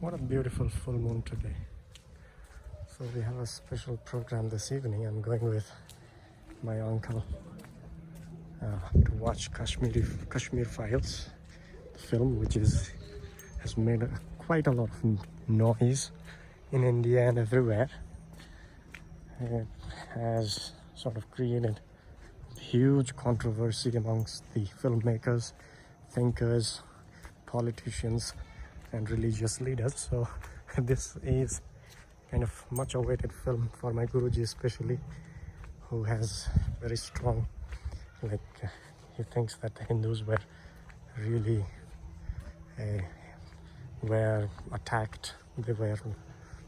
What a beautiful full moon today. So we have a special program this evening. I'm going with my uncle to watch Kashmir Files, the film which has made quite a lot of noise in India and everywhere. It has sort of created huge controversy amongst the filmmakers, thinkers, politicians and religious leaders. So this is kind of much awaited film for my Guruji especially, who has very strong, he thinks that the Hindus were really were attacked, they were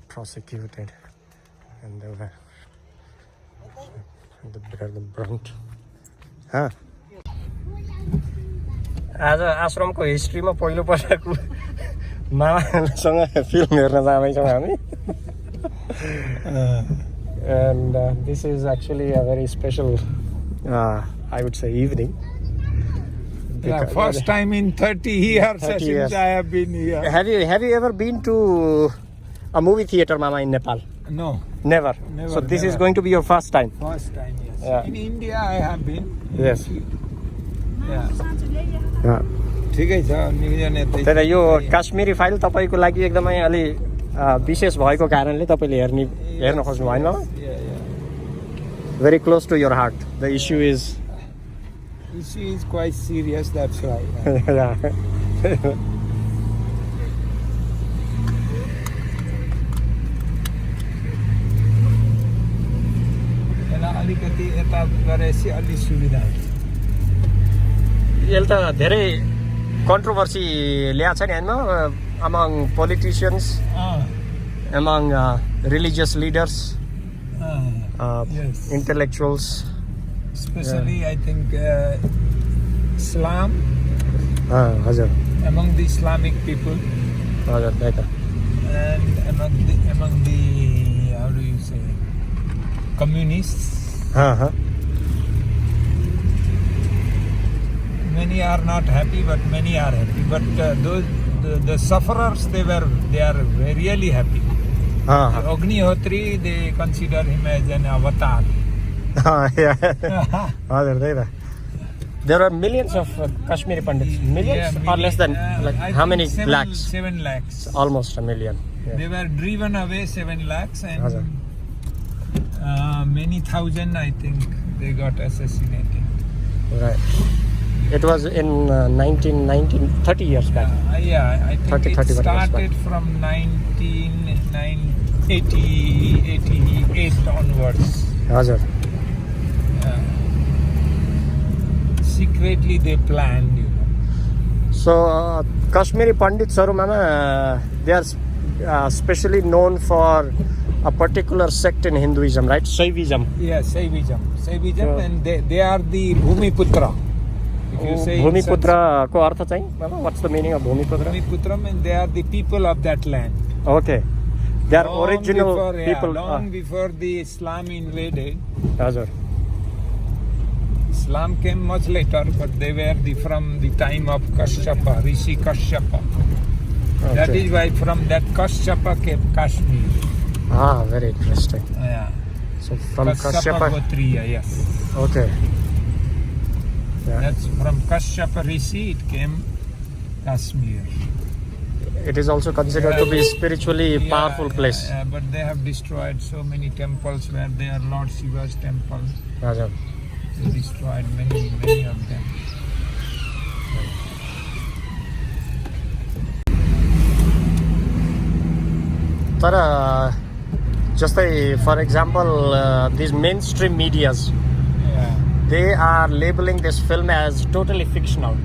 prosecuted, and they bear the brunt. आज आश्रमको हिस्ट्रीमा पहिलो पटक मामासँग film हेर्न जाँदैछौँ हामी. And this is actually a very special, I would say, evening. Yeah, first time in 30 years since I have been here. Have you ever been to a movie theater, Mama, in Nepal? No. Never. So this is going to be your first time? First time, yes. Yeah. In India I have been. Yes. Yeah. ठिकै छ. त्यही त यो Kashmiri file तपाईँको लागि एकदमै अलि विशेष भएको कारणले तपाईँले हेर्न खोज्नु भएन. Very close to your heart. The issue is quite serious, that's why. Yeah. अलिकति यता गरेपछि अलि सुविधा हुन्छ. यसले त धेरै कन्ट्रोभर्सी ल्याएको छ नि हैन, among politicians, among religious leaders, yes. Intellectuals, especially I think Islam, हजुर, among the Islamic people, हजुर, त्यही त. and among the how do you say, communists. Many are not happy, but many are happy. But the sufferers, they are really happy. Agnihotri, they consider him as an avatar. Yeah. There are millions of Kashmiri Pandits. Millions, or less than, how many 7 lakhs? 7 lakhs. Almost a million. Yeah. They were driven away, 7 lakhs, and many thousand, I think, they got assassinated. Right. It was in 30 years back. I think 30 it started from 1988 onwards. Hazard. Secretly they planned, you know. So Kashmiri Pandits, they are specially known for a particular sect in Hinduism, right? Shaivism. Yeah, Shaivism, and they are the Bhumiputra. Bhumiputra ko artha chahi? What's the meaning of Bhumiputra? Bhumiputra means they are the people of that land. Okay. They are original people. Long before the Islam invaded. Hazard. Islam came much later, but they were from the time of Kashyapa, Rishi Kashyapa. Okay. That is why from that Kashyapa came Kashmir. Very interesting. Yeah. So from Kashyapa Gotriya, yes. Okay. Yeah. That's from Kashyapa Rishi, it came Kashmir. It is also considered to be a spiritually powerful place. But they have destroyed so many temples where they are Lord Shiva's temples. Hazard. They destroyed many of them. Just for example, these mainstream medias, they are labeling this film as totally fictional.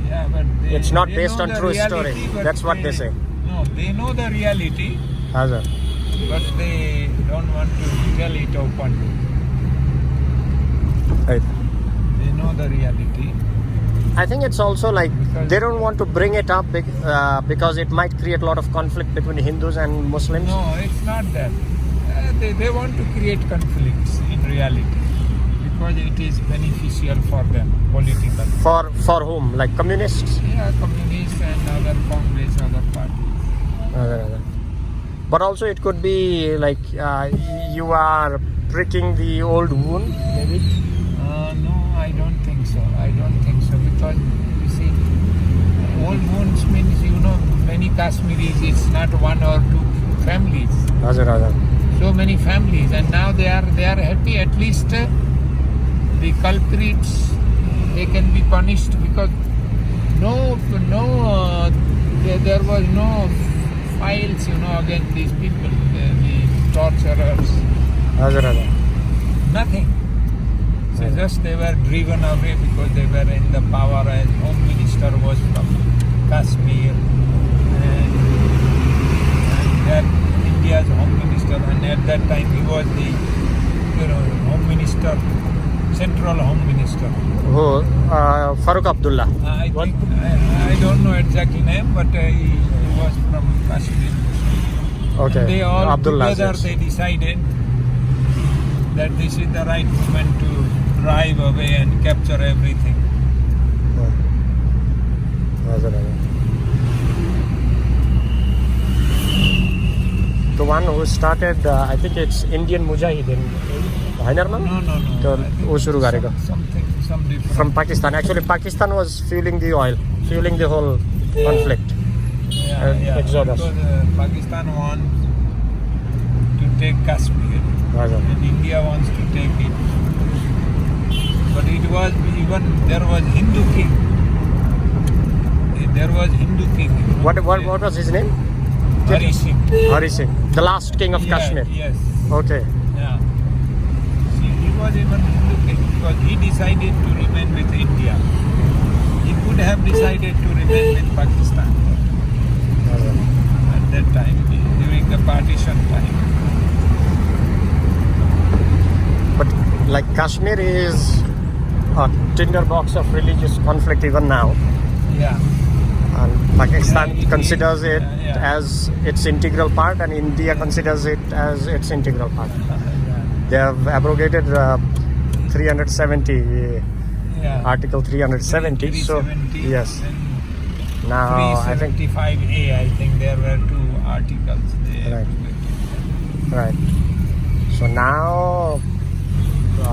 Yeah, but it's not based on true story. That's what they say. No, they know the reality. Hazard. But they don't want to tell it openly. Right. They know the reality. I think it's also like they don't want to bring it up because it might create a lot of conflict between Hindus and Muslims. No, it's not that. They want to create conflicts in reality because it is beneficial for them politically. For whom? Like communists? Yeah, communists and other Congress, other parties. But also it could be like you are pricking the old wound, maybe. No, I don't think so. Because you see, old wounds means many Kashmiris. It's not one or two families. So many families, and now they are happy. At least the culprits, they can be punished, because there was no files against these people, the torturers. Nothing. So just they were driven away because they were in the power, as Home Minister was from Kashmir, and that India's Home Minister, and at that time he was the Home Minister, Central Home Minister. Oh, Farooq Abdullah. I don't know exactly name, but he was from Kashmir. Okay. And they all Abdullah, together they decided that this is the right moment to drive away and capture everything. The one who started, I think it's Indian Mujahideen. No. Some different. From Pakistan. Actually, Pakistan was fueling the whole conflict. Exodus. Because Pakistan wants to take Kashmir, and India wants to take it. But it was there was Hindu king. What was his name? Hari Singh. Hari Singh, the last king of Kashmir. Yes. Okay. Yeah. See, he was even Hindu king because he decided to remain with India. He could have decided to remain with Pakistan at that time, during the partition time. But like Kashmir is a tinderbox of religious conflict even now. Yeah. And Pakistan considers it as its integral part, and India considers it as its integral part. They have abrogated 370, Article 370. 370, so yes, now I think 375A. I think there were two articles there. Right. So now,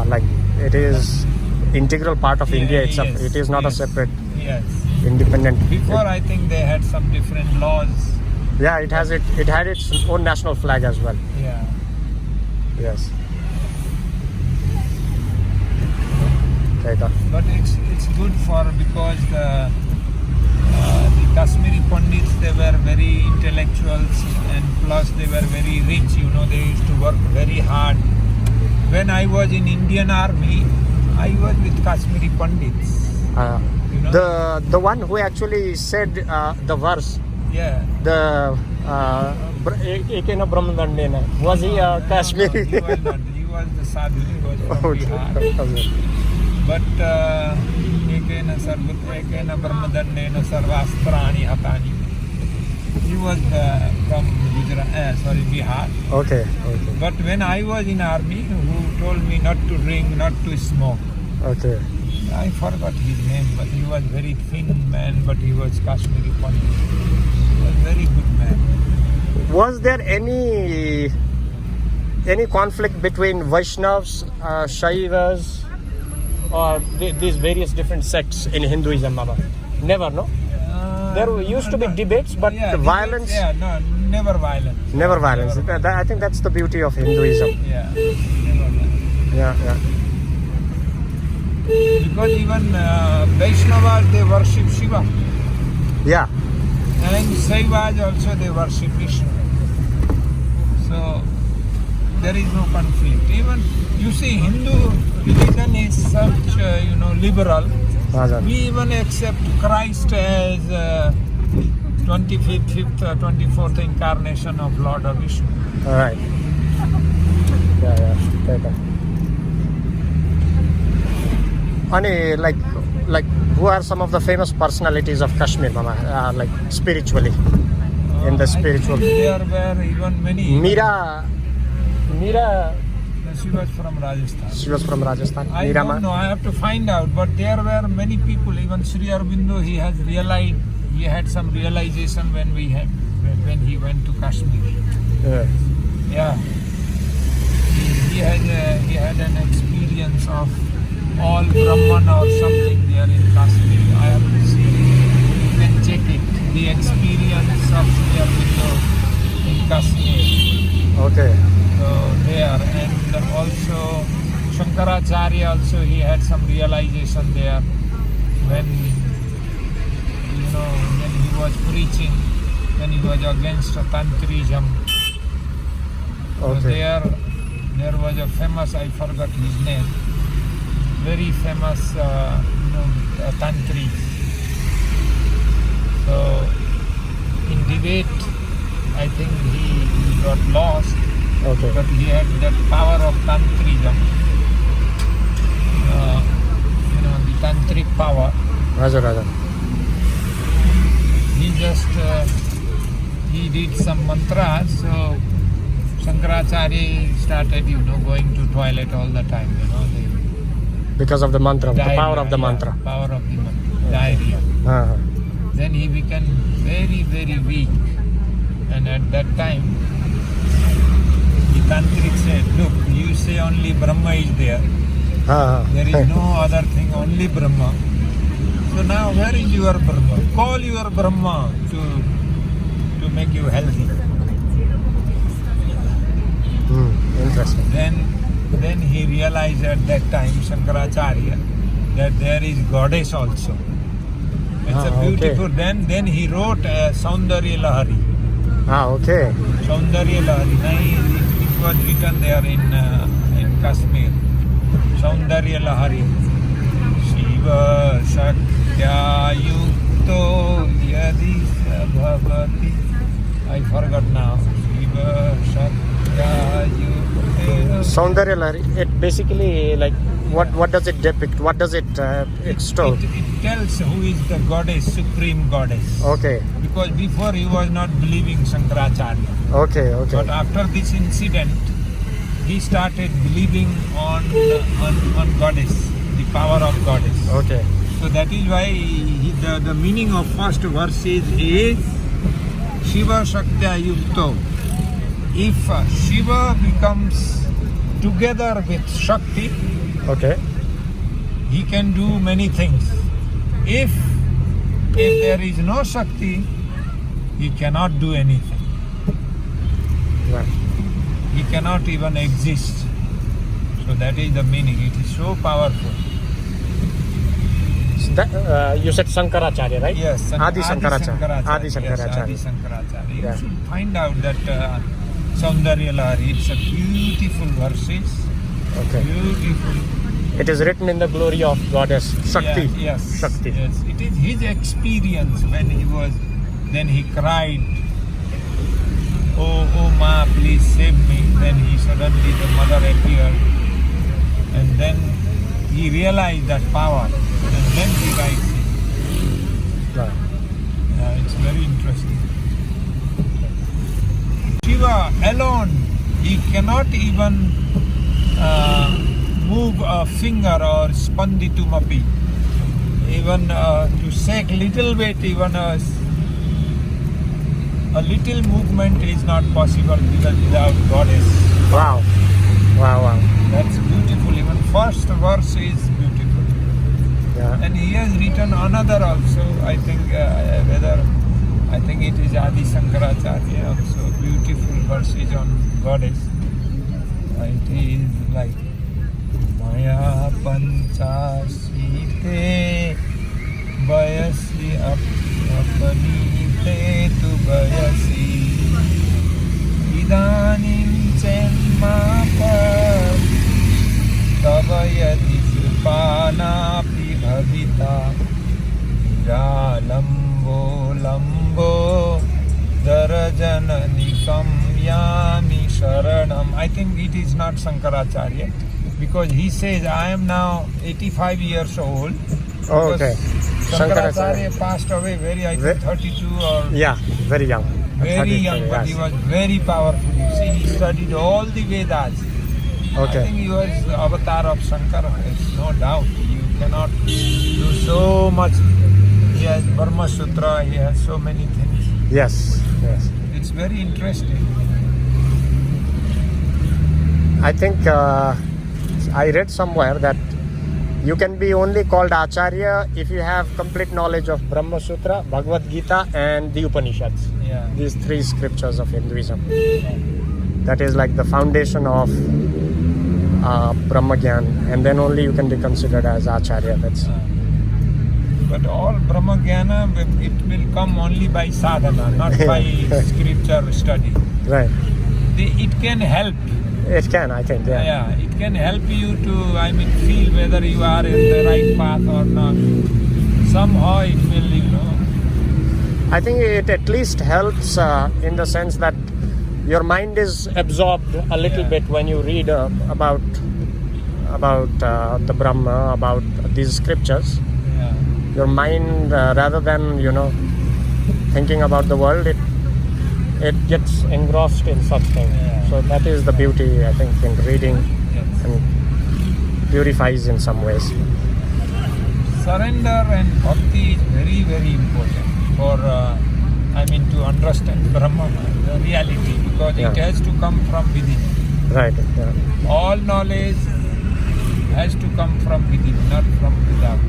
like it is integral part of India itself. Yes, it is not a separate. Yes. Independent. Before, I think they had some different laws. Yeah, it had its own national flag as well. Yeah. Yes. But it's good because the Kashmiri Pandits, they were very intellectuals, and plus they were very rich. They used to work very hard. When I was in Indian Army, I was with Kashmiri Pandits. The one who actually said the verse. Yeah. The Ekena Brahmadandena. Was he a Kashmiri? No, he was not. He was the sadhu. He was from Bihar. But Ekena Brahmadandena Sarvastrani Hatani. He was from Bihar. Okay. But when I was in army, who told me not to drink, not to smoke. Okay. I forgot his name, but he was very thin man, but he was Kashmiri Pandit. He was very good man. Was there any conflict between Vaishnavas, Shaivas, or these various different sects in Hinduism, Baba? Never, no? There used to be debates, but violence... never violence. Never violence. I think that's the beauty of Hinduism. Yeah, never violence. Yeah. Because even Vaishnavas, they worship Shiva. Yeah. And Shaivas also, they worship Vishnu. So there is no conflict. Even you see, Hindu religion is such liberal. We even accept Christ as 24th incarnation of Lord of Vishnu. All right. Yeah. Ani, like who are some of the famous personalities of Kashmir, Mama? Like spiritually, in the spiritual. There were even many. Mira. She was from Rajasthan. I Mira don't know. I have to find out. But there were many people. Even Sri Aurobindo, he had some realization when when he went to Kashmir. Yeah. Yeah. He had an experience of all Brahman or something there in Kashmir. I have to see. You can check it. The experience of Sri Aurobindo in Kashmir. Okay. So there, and also Shankaracharya also, he had some realization there when when he was preaching, when he was against Tantrism. So Okay. there was a famous, I forgot his name, very famous Tantri. So in debate, I think he got lost, Okay. but he had that power of Tantrism, the Tantric power. Raja. He just he did some mantras, so Shankaracharya started going to toilet all the time, Because of the mantra, the power of the yeah, mantra. power of the mantra, diarrhea. Uh-huh. Then he became very, very weak, and at that time the tantric said, look, you say only Brahma is there, Uh-huh. there is no other thing, only Brahma. So now where is your Brahma? Call your Brahma to make you healthy. Interesting. Then he realized at that time, Shankaracharya, that there is goddess also. It's a beautiful. Okay. Then he wrote Saundarya Lahari. Okay. Saundarya Lahari. It was written there in Kashmir. Saundarya Lahari. Shiva Shaktya Yukto Yadi Bhavati. I forgot now. Shiva Shaktya Yukto. Saundarya Lahari. It basically what does it depict? What does it extol? It tells who is the goddess, supreme goddess. Okay. Because before he was not believing Shankaracharya. Okay. But after this incident, he started believing on goddess, the power of goddess. Okay. So that is why the meaning of first verse is Shiva Shaktya Yukto. If Shiva becomes together with Shakti, Okay. he can do many things. If there is no Shakti, he cannot do anything. Right. He cannot even exist. So that is the meaning. It is so powerful. So that, you said Shankaracharya, right? Yes. Adi Shankaracharya. Adi Yes, Shankaracharya. Adi Shankaracharya. You Yeah. should find out that Saundarya Lahari. It's a beautiful verses. Okay. Beautiful. It is written in the glory of goddess Shakti. Yeah, yes. Shakti. Yes. It is his experience when then he cried, oh Ma, please save me. Then suddenly the mother appeared. And then he realized that power. And then he writes it. Right. Yeah, it's very interesting. Shiva alone, he cannot even move a finger or spanditumapi. Even to shake little bit, even a little movement is not possible without goddess. Wow. That's beautiful. Even first verse is beautiful. Yeah. And he has written another also. I think it is Adi Shankaracharya also. Beautiful verses on goddess. It is like Maya Panchasite Bayasi Apanite tu Bayasi Idanim Chenmapa Tabayati Supana Pibhavita Ira Lambo Darajana Nikamyami Sharanam. I think it is not Shankaracharya because he says I am now 85 years old. Oh, okay. Shankaracharya passed away I think 32 or Yeah, very young. very young, but he was very powerful. You see, he studied all the Vedas. Okay. I think he was the avatar of Shankara. It's no doubt. You cannot do so much. He has Brahma Sutra. He has so many things. Yes. It's very interesting. I think I read somewhere that you can be only called Acharya if you have complete knowledge of Brahma Sutra, Bhagavad Gita and the Upanishads. Yeah. These three scriptures of Hinduism. That is like the foundation of Brahma Gyan, and then only you can be considered as Acharya. But all Brahma Jnana, it will come only by sadhana, not by scripture study. Right. It can help. It can, I think, yeah. Yeah, it can help you to, feel whether you are in the right path or not. Somehow it will, I think it at least helps in the sense that your mind is absorbed a little bit when you read about the Brahma, about these scriptures. Yeah. Your mind, rather than thinking about the world, it gets engrossed in such things. Yeah. So that is the beauty, I think, in reading, Yes. and purifies in some ways. Surrender and bhakti is very, very important for, to understand Brahma, the reality, because it has to come from within. Right. Yeah. All knowledge has to come from within, not from without.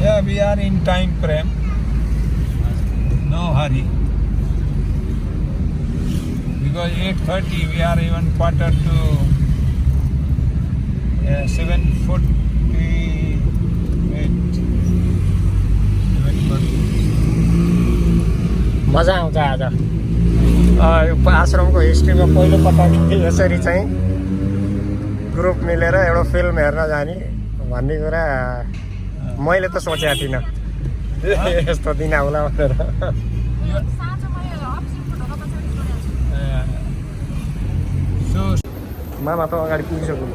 Yeah, we are in time frame. No hurry. Because 8:30, we are even quarter to 7:48. 7:40. मजा आउँछ आज आश्रमको हिस्ट्रीमा पहिलोपटक यसरी चाहिँ group मिलेर एउटा film हेर्न जाने भन्ने कुरा मैले त सोचेको थिइनँ यस्तो दिन आउला भनेर मामा त अगाडि पुगिसक्नु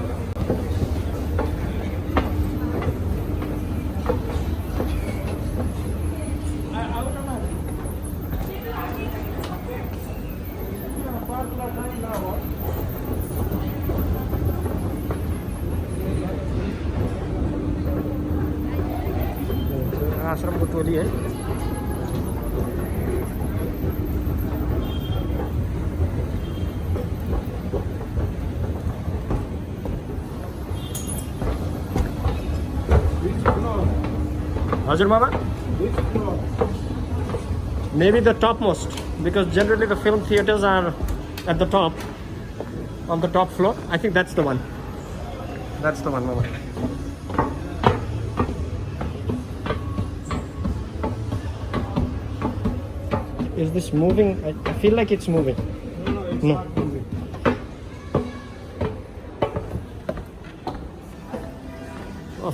आश्रमको टोली है हजुर मामा maybe the topmost because generally the film theaters are at the top on the top floor. I think that's the one mama. Is this moving? I feel like it's moving. No, it's not moving.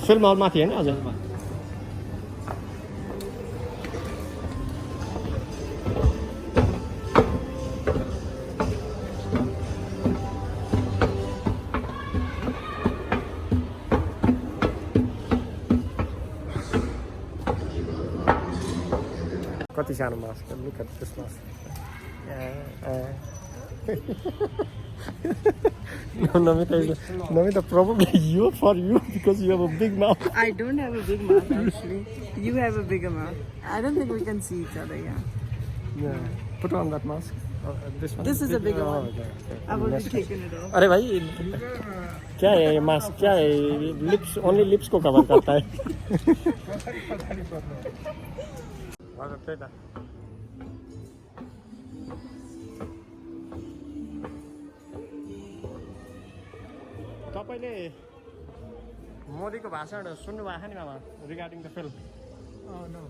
Film हलमा थियो नि हजुर कति सानो mask look at this mask no, Namita, probably for you because you have a big mouth. I don't have a big mouth actually. You have a bigger mouth. I don't think we can see each other, Yeah. Put on that mask. This one. This is a bigger one. Okay. I've already taken it off. अरे भाई क्या है ये mask क्या है lips only lips को cover करता है हजुर त्यही त तपाईले मोदीको भाषण सुन्नु भएको नि मामा regarding the film Oh no.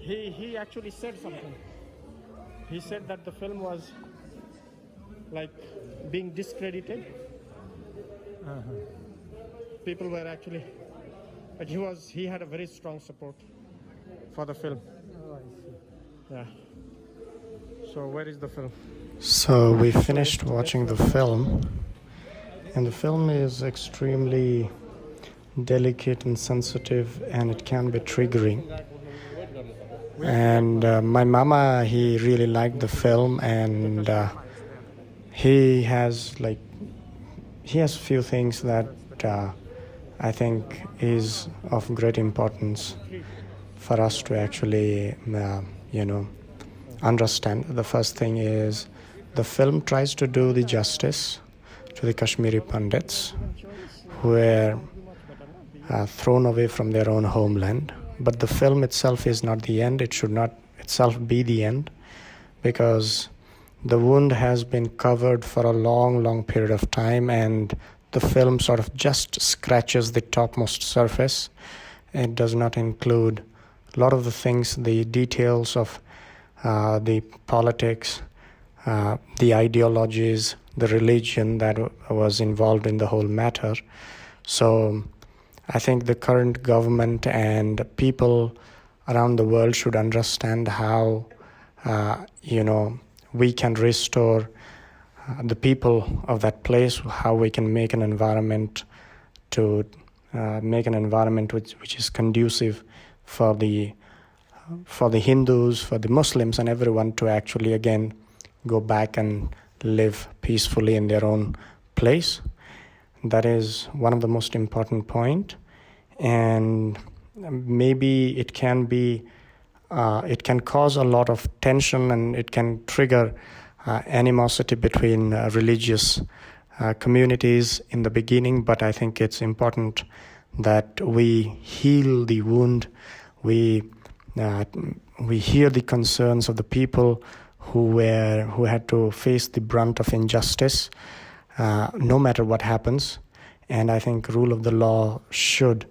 he actually said something. He said that the film was like being discredited. People were actually but he had a very strong support for the film. Oh, I see. Yeah. So where is the film? So we finished watching the film, and the film is extremely delicate and sensitive, and it can be triggering. And my mama, he really liked the film, and he has few things that I think is of great importance for us to actually understand. The first thing is the film tries to do the justice to the Kashmiri Pandits who were thrown away from their own homeland. But the film itself is not the end. It should not itself be the end, because the wound has been covered for a long period of time, and the film sort of just scratches the topmost surface. It does not include a lot of the things, the details of the politics, the ideologies, the religion that was involved in the whole matter. So I think the current government and people around the world should understand how we can restore the people of that place, how we can make an environment which is conducive for the Hindus, for the Muslims, and everyone to actually again go back and live peacefully in their own place. That is one of the most important point. And maybe it can cause a lot of tension, and it can trigger animosity between religious communities in the beginning. But I think it's important that we heal the wound. We hear the concerns of the people who had to face the brunt of injustice, no matter what happens. And I think rule of the law should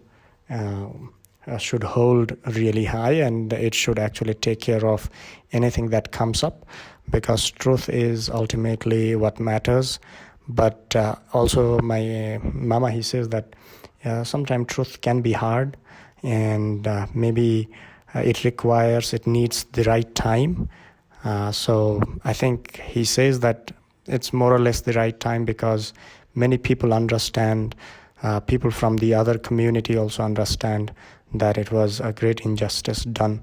hold really high, and it should actually take care of anything that comes up, because truth is ultimately what matters. But also my mama, he says that sometimes truth can be hard, and maybe it needs the right time. So I think he says that it's more or less the right time, because many people understand, people from the other community also understand that it was a great injustice done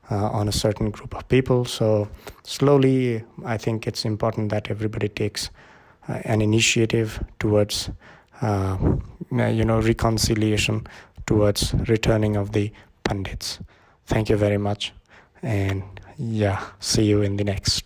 on a certain group of people. So slowly, I think it's important that everybody takes an initiative towards reconciliation, towards returning of the Pandits. Thank you very much, and see you in the next